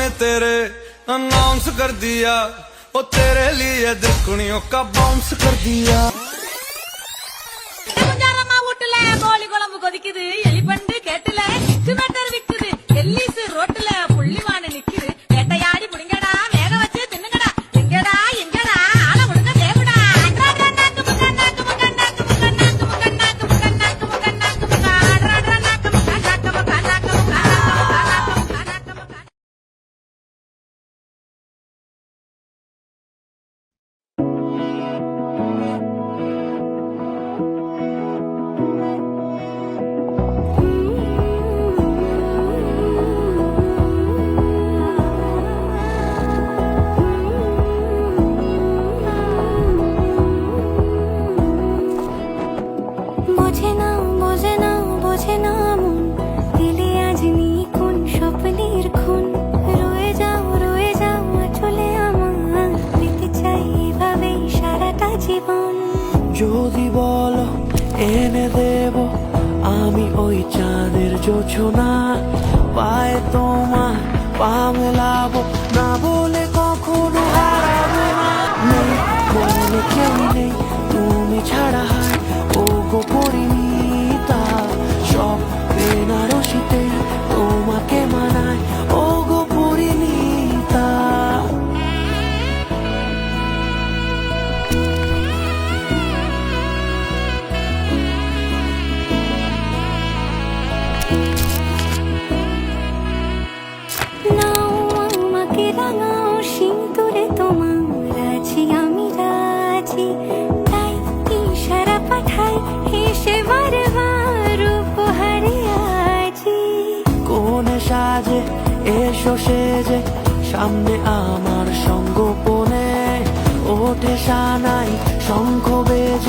ने तेरे अनाउंस कर दिया, ओ तेरे लिए दुश्मनियों का बाउंस कर दिया। கோழி குழம்பு கொதிக்குது, எலிபண்டு கேட்டுல சிமெண்டர் விக்குது, எல்லிஸ் ரோட்டுல புள்ளிமான நிக்குது, வேட்டையாடி புடிங்கடா வேக வச்சு தின்னுங்கடா, எங்கடா எங்கடா ஆள முடுங்க தேவடா, நாக்கு முக்க நாக்கு முக்க நாக்கு முக்க நாக்கு முக்க நாக்கு முக்க நாக்கு முக்க நாக்கு முக்க ஆடுறா நாக்கு முக்க நாக்கு முக்க நாக்கு முக்க நாக்கு முக்க. বোঝে না বোঝে না বোঝে না মন, দিলে আজ নিখুন স্বপ্নের খুন, রয়ে যাও চলে আমার, পেতে চাই এভাবেই সারাটা জীবন। যদি বলো এনে দেব আমি ওই চাঁদের জোছনা, পায়ে তোমার পা মেলাবো, না বলে কখনো হারাবো না। নেই মনে কেউ নেই তুমি ছাড়া, হায় ও গো পরিণীতা, সব বেনারসিতেই তোমাকে মানায় ও গো পরিণীতা। নাও আমাকে রাঙাও সিঁদুরে তোমার, আছি আমি রাজি, তাই ইশারা পাঠাই হেসে বারবার উপহারে আজি। কোনে সাজে এসো সেজে সামনে আমার সঙ্গোপনে, ওঠে সানাই শঙ্খ বেজে